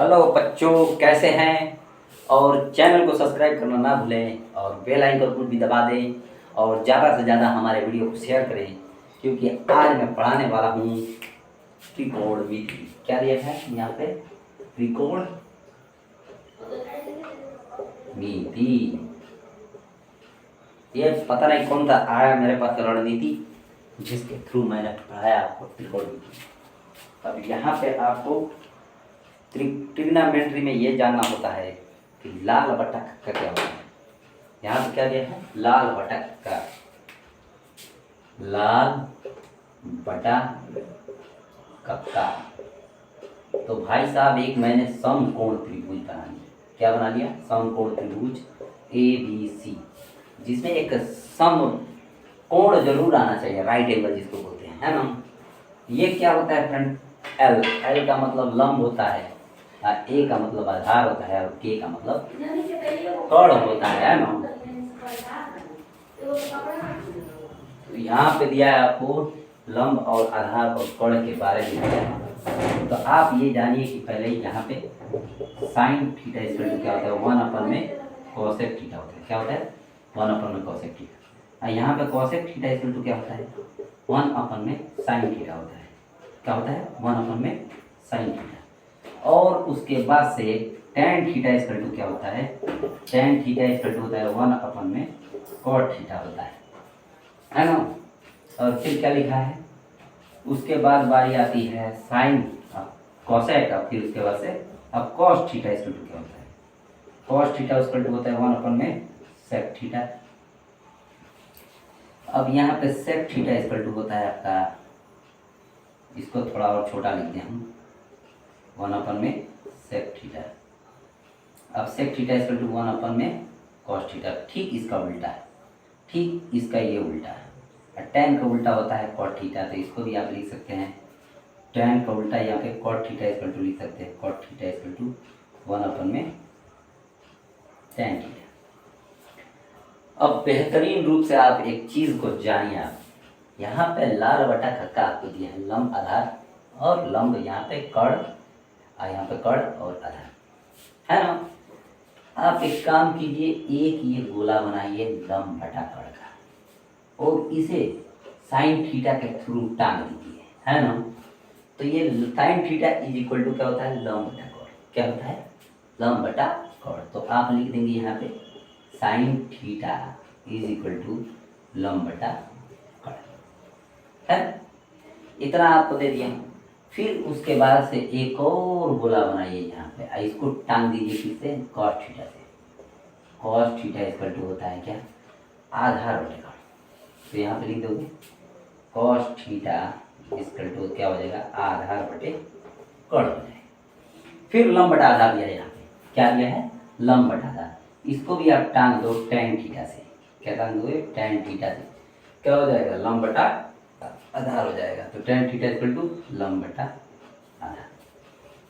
Hello बच्चों, कैसे हैं। और चैनल को सब्सक्राइब करना ना भूलें और बेल आइकन को भी दबा दें और ज़्यादा से ज़्यादा हमारे वीडियो को शेयर करें, क्योंकि आज मैं पढ़ाने वाला हूँ त्रिकोणमिति। क्या दिया है यहाँ पे? त्रिकोणमिति। ये पता नहीं कौन सा आया मेरे पास रणनीति जिसके थ्रू मैंने पढ़ाया आपको त्रिकोणमिति। अब यहाँ पे आपको ट्रिग्नोमेट्री में ये जानना होता है कि लाल बटा का क्या होता है। यहाँ पे क्या दिया है? लाल बटा का, लाल बटा कक्का। तो भाई साहब, एक मैंने समकोण त्रिभुज बना लिया। क्या बना लिया? समकोण त्रिभुज ABC, जिसमें एक सम कोण जरूर आना चाहिए, राइट एंगल जिसको बोलते हैं, है ना। ये क्या होता है फ्रेंड? L का मतलब लंब होता है, A का मतलब आधार होता है और K का मतलब कर्ण होता है ना। तो यहाँ पे दिया है आपको लंब और आधार और कर्ण के बारे में दिया है। तो आप ये जानिए कि पहले यहाँ पे साइन थीटा इक्वल क्या होता है? 1 में कोसेक थीटा होता है। क्या होता है? 1 में कोसेक थीटा। और यहाँ पे कोसेक थीटा इक्वल क्या होता है? 1 में साइन थीटा होता है। क्या होता है? 1 में साइन थीटा। और उसके बाद से tan थीटा इक्वल क्या होता है? tan थीटा इक्वल होता है 1 में cot थीटा होता है ना। और फिर क्या लिखा है? उसके बाद बारी आती है साइन कोसेक का, फिर उसके बाद से अब cos थीटा इक्वल क्या होता है? cos थीटा इक्वल होता है 1 में sec थीटा। अब यहाँ पे sec थीटा इक्वल होता है आपका, इसको थोड़ा और छोटा लिखते हैं हम, 1 में sec थीटा। अब sec थीटा इक्वल 1 में cos थीटा। ठीक इसका उल्टा है, ठीक इसका ये उल्टा है। tan का उल्टा होता है cot थीटा, तो इसको भी आप लिख सकते हैं tan का उल्टा यहाँ पे cot थीटा इक्वल लिख सकते हैं, cot थीटा इक्वल 1 में tan थीटा। अब बेहतरीन रूप से आप एक चीज को जानिए। आप यहाँ पे लाल बटा कक्का आपको दिया है, लंब आधार और लंब यहाँ पे कर्ण और यहाँ पे कर्ण और आधार, है ना। आप एक काम कीजिए, एक ये गोला बनाइए लंब बटा कर्ण का और इसे साइन थीटा के थ्रू टांग दीजिए, है ना। तो ये sine theta is equal to क्या होता है? लंब बटा कर्ण। क्या होता है? लंब बटा कर्ण। तो आप लिख देंगे यहाँ पे sine theta is equal to लंब बटा कर्ण, है। इतना आपको दे दिया। फिर उसके बाद से एक और गोला बनाइए यहाँ पे, इसको टांग दीजिए किससे? cos थीटा से। cos थीटा इक्वल टू होता है क्या? आधार बटे कर्ण। तो यहाँ पे लिख दोगे cos थीटा इक्वल टू क्या हो जाएगा? आधार बटे कर्ण हो जाएगा। फिर लंब बटा आधार दिया है यहाँ पे। क्या दिया है? लंब बटा आधार। इसको भी आप टांग दो tan थीटा से। क्या टांग दोगे? tan थीटा से। क्या हो जाएगा? लंब बटा आधार हो जाएगा। तो tan थीटा इक्वल टू लंब बटा आधार।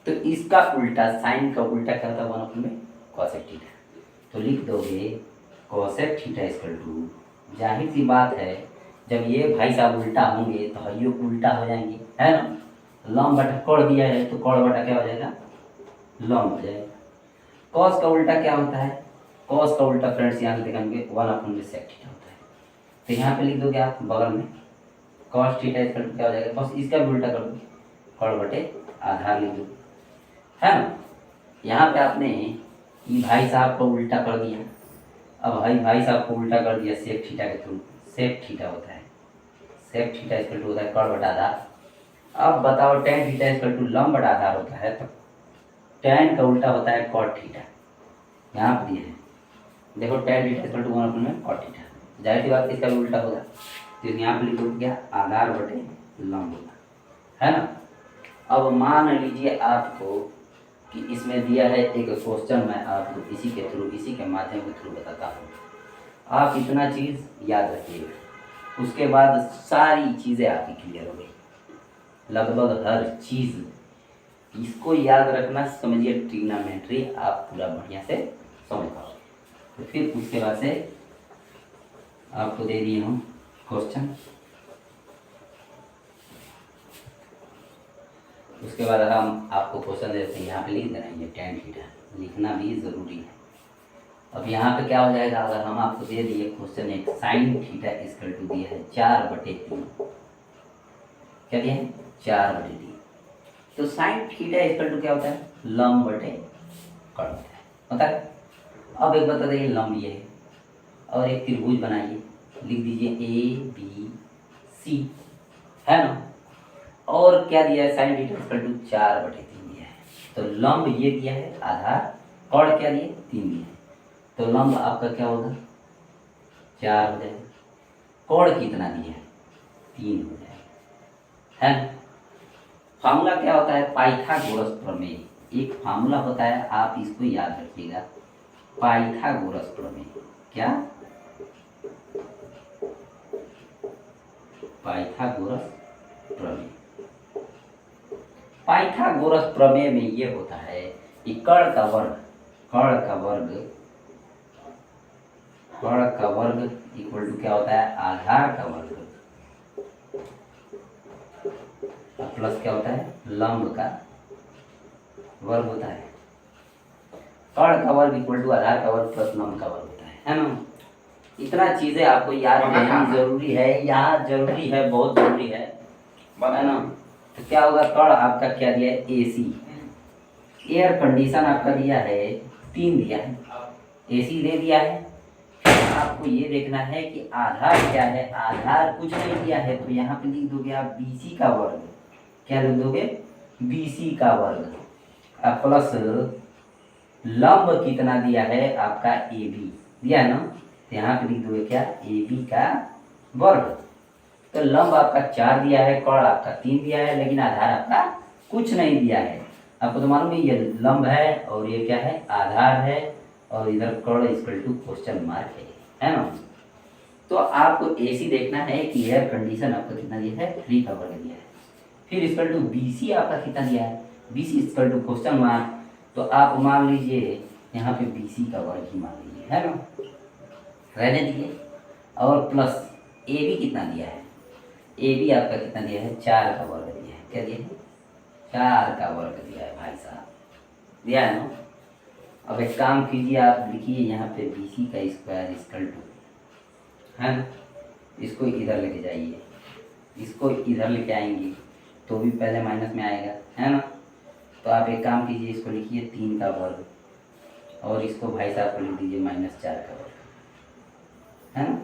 तो इसका उल्टा, साइन का उल्टा क्या होता है? 1 में कोसेक थीटा। तो लिख दोगे कोसेक थीटा इक्वल टू, जाहिर सी बात है जब ये भाई साहब उल्टा होंगे तो ये उल्टा हो जाएंगे, है ना। लंब बटा कर्ण दिया है तो कर्ण बटा क्या हो जाएगा? लंब हो जाएगा। कॉस का उल्टा क्या होता है? कॉस का उल्टा फ्रेंड्स यहाँ देखेंगे 1 में सेक थीटा होता है। तो यहाँ पे लिख दोगे आप बगल में cos थीटा इक्वल क्या हो जाएगा? बस इसका भी उल्टा कर दो, कर्ण बटे आधार लिख दो, है ना। यहाँ पे आपने ये भाई साहब को उल्टा कर दिया। अब भाई साहब को उल्टा कर दिया सेक थीटा के थ्रू। सेक थीटा होता है, सेक थीटा इक्वल होता है कर्ण बटा आधार। अब बताओ tan थीटा इक्वल टू लंब बटा आधार होता है, तो tan का उल्टा होता है cot थीटा। यहाँ पर दिया है देखो tan थीटा इक्वल टू 1 में cot थीटा। जाहिर सी बात इसका भी उल्टा होगा, तो यहाँ पे लिखो क्या? आधार बटे लंब होगा, है ना। अब मान लीजिए आपको कि इसमें दिया है एक क्वेश्चन, मैं आपको इसी के थ्रू, इसी के माध्यम के थ्रू बताता हूँ। आप इतना चीज़ याद रखिएगा, उसके बाद सारी चीज़ें आपकी क्लियर हो गई, लगभग हर चीज़। इसको याद रखना, समझिए ट्रिग्नोमेट्री आप पूरा बढ़िया से समझ पाओगे। तो फिर उसके बाद से आपको दे दिए हम क्वेश्चन। उसके बाद हम आपको क्वेश्चन देते हैं, यहाँ पे लिख देना ये tan थीटा, लिखना भी ज़रूरी है। अब यहाँ पे क्या हो जाएगा, अगर हम आपको दे दिए क्वेश्चन एक sin थीटा इक्वल टू दिया है 4/3, क्या दिया है 4/3, तो sin थीटा इक्वल टू क्या होता है, लंब बटे कर्ण होता है। अब एक बता देंगे लंब ये है, और एक त्रिभुज बनाइए, लिख दीजिए ABC, है ना। और क्या दिया है, साइन थीटा इक्वल टू 4/3 दिया है, तो लंब ये दिया है, आधार कर्ण क्या दिए 3 दिए, तो लंब आपका क्या होगा 4 हो जाएगा, कर्ण कितना दिया है 3 हो जाएगा, है ना। फार्मूला क्या होता है, पाइथागोरस प्रमेय, एक फार्मूला होता है, आप इसको याद रखिएगा, पाइथागोरस प्रमेय। क्या, पाइथागोरस प्रमेय। पाइथागोरस प्रमेय में ये होता है कि कर्ण का वर्ग इक्वल टू क्या होता है, आधार का वर्ग प्लस क्या होता है, लंब का वर्ग होता है। कर्ण का वर्ग इक्वल टू आधार का वर्ग प्लस लंब का वर्ग होता है ना। इतना चीजें आपको याद रहनी जरूरी है, यहाँ जरूरी है, बहुत जरूरी है ना। तो क्या होगा, कर्ण आपका क्या दिया है AC, एयर कंडीशन आपका दिया है 3 दिया है, AC दे दिया है। आपको ये देखना है कि आधार क्या है, आधार कुछ नहीं दिया है, तो यहाँ पे लिख दोगे आप BC का वर्ग, क्या लिख दोगे BC का वर्ग, प्लस लंब कितना दिया है आपका AB दिया है ना, तो यहाँ पे लिख दोगे क्या AB का वर्ग। तो लंब आपका 4 दिया है, कर्ण आपका 3 दिया है, लेकिन आधार आपका कुछ नहीं दिया है। आपको तो मालूम है ये लंब है और ये क्या है आधार है, और इधर कर्ण इक्वल टू क्वेश्चन मार्क है ना। तो आपको AC देखना है कि एयर कंडीशन आपका कितना दिया है 3 का वर्ग दिया है, फिर इक्वल टू BC आपका कितना दिया है, BC equal to question mark, तो आप मान लीजिए यहाँ पे BC का वर्ग ही मान लीजिए, है ना, रहने दीजिए। और प्लस AB कितना दिया है, AB आपका कितना दिया है 4 का वर्ग दिया है, क्या दिया है 4 का वर्ग दिया है भाई साहब, दिया है ना। अब एक काम कीजिए, आप लिखिए यहाँ पे BC का स्क्वायर इक्वल टू, है ना, इसको इधर लेके जाइए, इसको इधर लेके आएंगे तो भी पहले माइनस में आएगा, है ना। तो आप एक काम कीजिए, इसको लिखिए 3 का वर्ग, और इसको भाई साहब को लिख दीजिए -4 का वर्ग, है ना।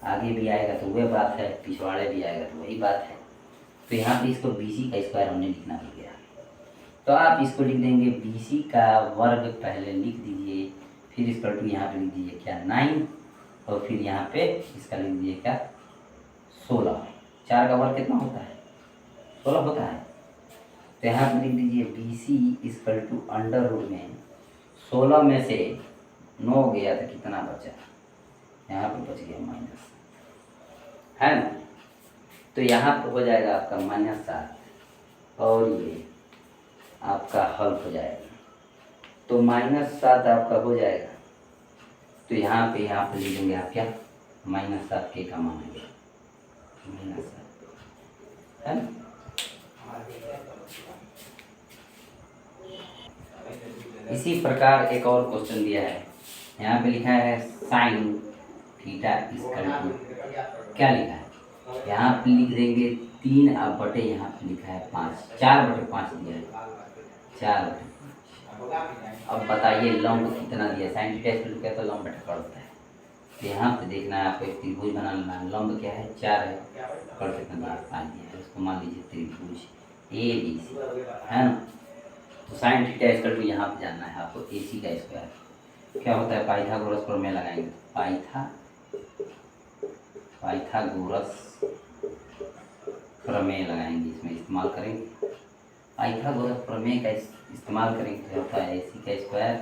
आगे भी आएगा तो वह बात है, पिछवाड़े भी आएगा तो वही बात है। तो यहाँ पे इसको BC का स्क्वायर हमने लिखना हो गया, तो आप इसको लिख देंगे BC का वर्ग पहले लिख दीजिए, फिर इसका टू यहाँ पे लिख दीजिए क्या 9, और फिर यहाँ पे इसका लिख दीजिए क्या 16। 4 का वर्ग कितना होता है 16 होता है, तो यहाँ पे लिख दीजिए BC equal to under root में 16 में से 9 गया तो कितना बचा, यहाँ पे बच गया माइनस, है ना। तो यहाँ पे हो जाएगा आपका -7, और ये आपका हल हो जाएगा, तो -7 आपका हो जाएगा। तो यहाँ पे लिख देंगे आप क्या -7 के का मान है -7, है ना। इसी प्रकार एक और क्वेश्चन दिया है, यहाँ पे लिखा है साइन थीटा इक्वल टू, क्या लिखा है यहाँ पे लिख देंगे 3 अब बटे यहाँ पे लिखा है 5, 4/5 दिया है 4/5। अब बताइए लंब कितना दिया, साइन थीटा इक्वल टू क्या, तो लंब बटे कर्ण होता है। तो यहाँ पे देखना है आपको, एक त्रिभुज बनाना है, लंब क्या है 4 है, कर्ण कितना दिया 5 दिया है, उसको मान लीजिए त्रिभुज ABC, है ना। तो साइन थीटा इक्वल टू यहाँ पे जानना है आपको AC का स्क्वायर क्या होता है, पाइथागोरस प्रमेय लगाएंगे, पाइथागोरस प्रमेय लगाएंगे, इसमें इस्तेमाल करेंगे पाइथागोरस प्रमेय का इस्तेमाल करेंगे, क्या होता है AC का स्क्वायर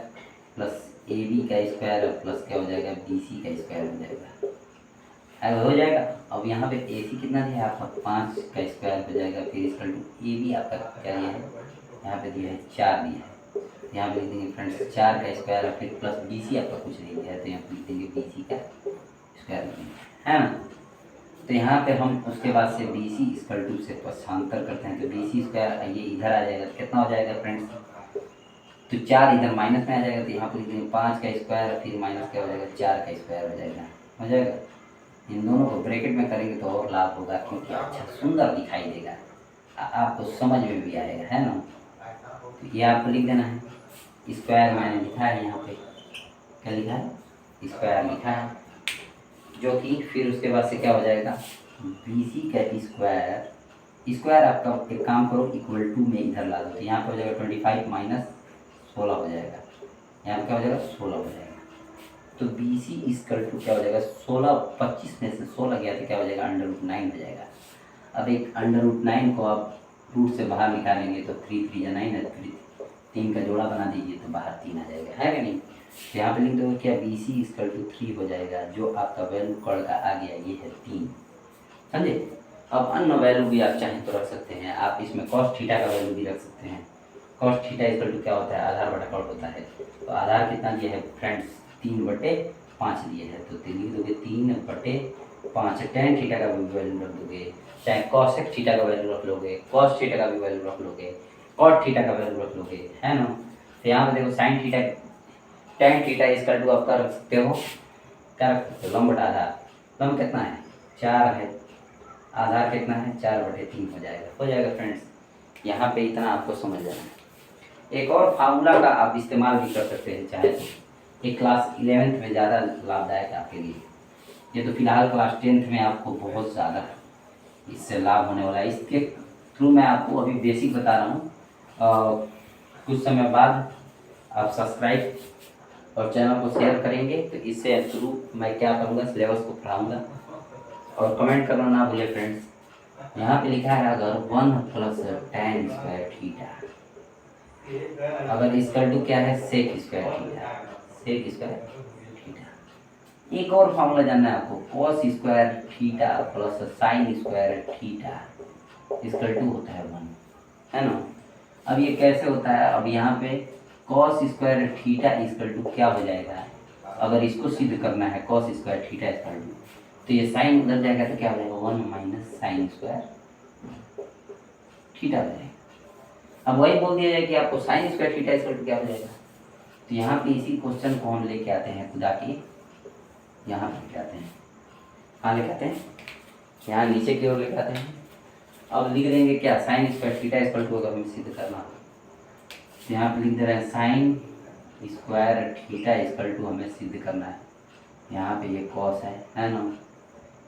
प्लस AB का स्क्वायर प्लस क्या हो जाएगा BC का स्क्वायर हो जाएगा, हो जाएगा। अब यहाँ पे AC कितना दिया है आपका 5 का स्क्वायर हो जाएगा, फिर इक्वल टू AB आपका क्या दिया है, यहाँ पे दिया है 4 दिया है, यहाँ पे लिख देंगे फ्रेंड्स 4 का स्क्वायर, फिर प्लस BC आपका कुछ नहीं दिया है, तो यहाँ पे लिख देंगे BC का स्क्वायर, है ना। तो यहाँ पे हम उसके बाद से बी सी इक्वल टू से पक्षांतर करते हैं, तो बी सी स्क्वायर ये इधर आ जाएगा, तो कितना हो जाएगा फ्रेंड्स, तो 4 इधर माइनस में आ जाएगा, तो यहाँ पर लिख देंगे 5 का स्क्वायर, फिर माइनस क्या हो जाएगा 4 का स्क्वायर हो जाएगा, हो जाएगा। इन दोनों को ब्रैकेट में करेंगे तो और लाभ होगा, क्योंकि अच्छा सुंदर दिखाई देगा, आपको समझ में भी आएगा, है ना। तो ये आपको लिख देना है, स्क्वायर मैंने लिखा है यहाँ पे, क्या लिखा है, स्क्वायर लिखा है, जो कि फिर उसके बाद से क्या हो जाएगा, बी सी का स्क्वायर, स्क्वायर आपका एक काम करो इक्वल टू में इधर ला दो, तो यहाँ पर हो जाएगा 25 माइनस 16 हो जाएगा, यहाँ पर क्या हो जाएगा 16 हो जाएगा। तो बी सी इक्वल टू क्या हो जाएगा 16, 25 में से 16 गया तो क्या हो जाएगा √9 हो जाएगा। अब एक √9 को आप रूट से बाहर निकालेंगे तो 3 3 9 है, 3 का जोड़ा बना दीजिए तो बाहर 3 आ जाएगा, है कि नहीं। तो यहाँ पे लिख दोगे क्या, बी सी इक्वल टू 3 हो जाएगा, जो आपका वैल्यू कड़ का आ गया ये है 3, समझे। अब अन्य वैल्यू भी आप चाहें तो रख सकते हैं, आप इसमें कॉस थीटा का वैल्यू भी रख सकते हैं। कॉस थीटा इक्वल टू क्या होता है, आधार बटा कड़ होता है, तो आधार कितना दिया है फ्रेंड्स 3/5 दिए है, तो लिख दोगे 3/5, टेन थीटा का भी वैल्यू रख दोगे, चाहे कॉसेक थीटा का वैल्यू रख लोगे, कॉस थीटा का भी वैल्यू रख लोगे, कॉट थीटा का वैल्यू रख लोगे, है ना। तो यहाँ पे देखो sine theta, tan theta equal to आपका रख सकते हो, क्या रख सकते हो, लंब बटा आधार, लंब कितना है 4 है, आधार कितना है 4/3 हो जाएगा फ्रेंड्स। यहाँ पे इतना आपको समझ जाना है। एक और फार्मूला का आप इस्तेमाल भी कर सकते हैं चाहे तो, ये क्लास 11th में ज़्यादा लाभदायक है आपके लिए, ये तो फिलहाल क्लास 10th में आपको बहुत ज़्यादा इससे लाभ होने वाला है। इसके थ्रू मैं आपको अभी बेसिक बता रहा हूँ, कुछ समय बाद आप सब्सक्राइब और चैनल को शेयर करेंगे, तो इससे थ्रू मैं क्या करूँगा सिलेबस को पढ़ाऊँगा। और कमेंट करना ना भूलिए फ्रेंड्स। यहाँ पे लिखा है अगर 1 + tan स्क्वायर थीटा, अगर इसका टू क्या है sec square theta, sec square theta. एक और फॉर्मूला जानना है आपको, cos square theta plus sine square theta इसका टू होता है 1, है ना। अब ये कैसे होता है, अब यहाँ पे cos स्क्वायर थीटा इसका टू क्या हो जाएगा, अगर इसको सिद्ध करना है cos स्क्वायर थीटा इसका टू, तो ये साइन उधर जाएगा तो क्या हो जाएगा 1 - साइन स्क्वायर थीटा हो जाएगा। अब वही बोल दिया जाए कि आपको साइन स्क्वायर थीटा इसका टू क्या हो जाएगा, तो यहाँ पे इसी क्वेश्चन को हम लेके आते हैं खुदा की, यहाँ पे लेके आते हैं, कहाँ लेके आते हैं, यहाँ नीचे की ओर लेके आते हैं। अब लिख देंगे क्या, sine square theta equal to, अगर हमें सिद्ध करना हो तो यहाँ पे लिख दे रहे हैं sine square theta equal to हमें सिद्ध करना है। यहाँ पे ये कॉस है ना,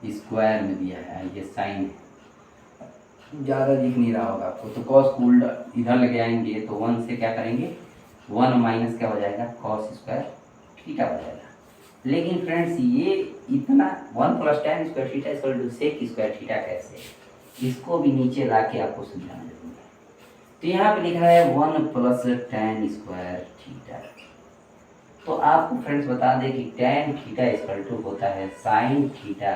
स्क्वायर में दिया है, ये साइन ज़्यादा दिख नहीं रहा होगा आपको, तो कॉस को उल्टा इधर लेके आएंगे तो 1 से क्या करेंगे 1 माइनस क्या हो जाएगा कॉस स्क्वायर थीटा हो जाएगा। लेकिन फ्रेंड्स ये इतना 1 + tan square theta equal to sec square theta कैसे, इसको भी नीचे ला के आपको समझाना जरूरी है। तो यहाँ पे लिखा है 1 + tan स्क्वायर थीटा, तो आपको फ्रेंड्स बता दें कि tan थीटा इक्वल टू होता है साइन थीटा,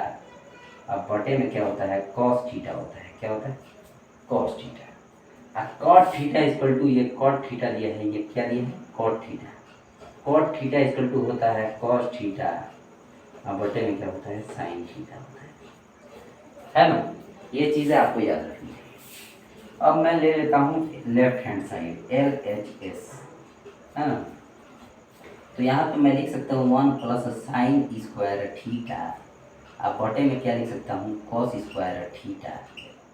अब बटे में क्या होता है कॉस थीटा होता है, क्या होता है कॉस थीटा। अब कॉट थीटा इक्वल टू, ये कॉट थीटा दिया है, ये क्या दिया है cot theta, cot theta equal to होता है कॉस थीटा, अब बटे में क्या होता है साइन थीटा होता है ना। ये चीज़ें आपको याद रखनी है। अब मैं ले लेता हूँ लेफ्ट हैंड साइड LHS, है ना। तो यहाँ पे मैं लिख सकता हूँ 1 + साइन स्क्वायर थीटा, अब बटे में क्या लिख सकता हूँ कॉस स्क्वायर थीटा,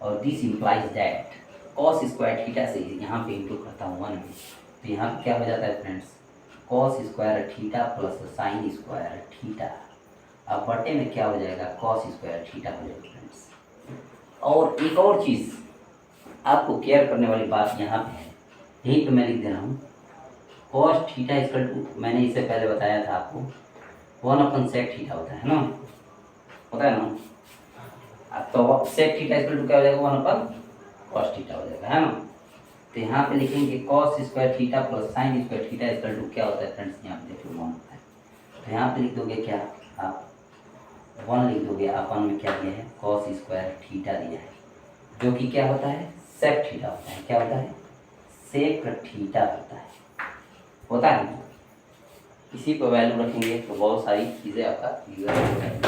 और this implies that cos square theta से यहाँ पे इंटू करता हूँ 1 में, तो यहाँ पे क्या हो जाता है friends cos square theta plus sine square theta, अब बटे में क्या हो जाएगा कॉस स्क्वायर थीटा हो जाएगा फ्रेंड्स। और एक और चीज़ आपको केयर करने वाली बात यहाँ पे है, यही पे मैं लिख दे रहा हूँ कॉस थीटा इक्वल टू, मैंने इससे पहले बताया था आपको 1/sec थीटा होता है ना, होता है ना। तो sec थीटा इक्वल टू क्या हो जाएगा 1/cos थीटा हो जाएगा, है ना। तो यहाँ पे लिखेंगे cos square theta plus sine square theta equal to क्या होता है फ्रेंड्स, यहाँ पे देखो 1 होता है, तो यहाँ पे लिख दोगे क्या आप 1 लिख दोगे, अपन में क्या दिया है cos स्क्वायर थीटा दिया है, जो कि क्या होता है sec थीटा होता है, क्या होता है sec थीटा होता है ना। इसी पर वैल्यू रखेंगे तो बहुत सारी चीज़ें आपका क्लियर हो जाएगी।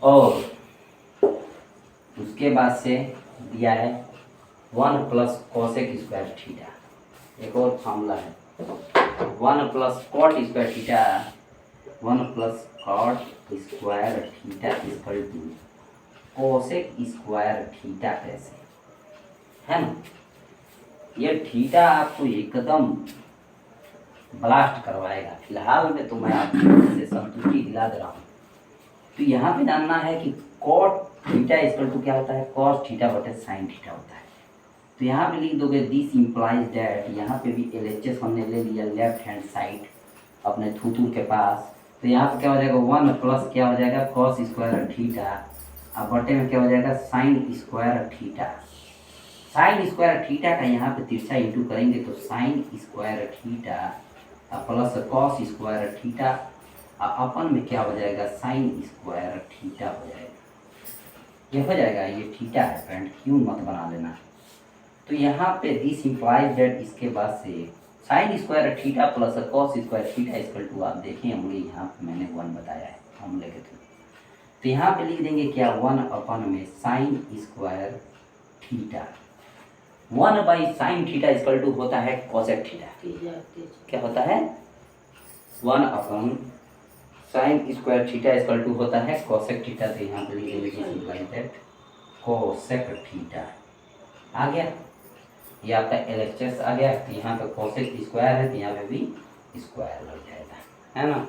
और उसके बाद से दिया है 1 प्लस कॉसेक स्क्वायर थीटा। एक और फार्मूला है 1 plus cot square theta, 1 plus cot square theta equal to cosec square theta. कैसे है ना, ये थीटा आपको एकदम ब्लास्ट करवाएगा। फिलहाल में तो मैं आपको से संतुष्टि दिला दे रहा हूँ। तो यहाँ पे जानना है कि कॉट थीटा इक्वल टू क्या होता है, कॉस थीटा बटे साइन थीटा होता है। तो यहाँ पे लिख दोगे दिस इम्प्लाइज डैट, यहाँ पे भी LHS हमने ले लिया लेफ्ट हैंड साइड अपने थूथूर के पास। तो यहाँ पे क्या हो जाएगा 1 प्लस क्या हो जाएगा कॉस स्क्वायर थीटा, अब बटे में क्या हो जाएगा sine square theta. Sine square theta का यहाँ पे तिरछा इंटू करेंगे तो sine square theta plus cos square theta अपन में क्या हो जाएगा साइन स्क्वायर थीटा हो जाएगा। ये हो जाएगा, ये थीटा है फ्रेंड, क्यों मत बना लेना। तो यहाँ पे दिस इम्प्लाइज दैट, इसके बाद से sine square theta plus cos square theta equal to, आप देखें होंगे यहाँ पे मैंने 1 बताया है फॉर्मूले के थ्रू। तो यहाँ पे लिख देंगे क्या 1 अपन में sine square theta, 1 by sine theta equal to होता है कॉसेक थीटा। क्या होता है 1 अपन sine square theta equal to होता है कॉसेक थीटा। तो यहाँ पे लिख देंगे कॉसेक थीटा आ गया, ये आपका LHS आ गया। तो यहाँ पे कॉसेक स्क्वायर है तो यहाँ पे भी स्क्वायर लग जाएगा, है ना।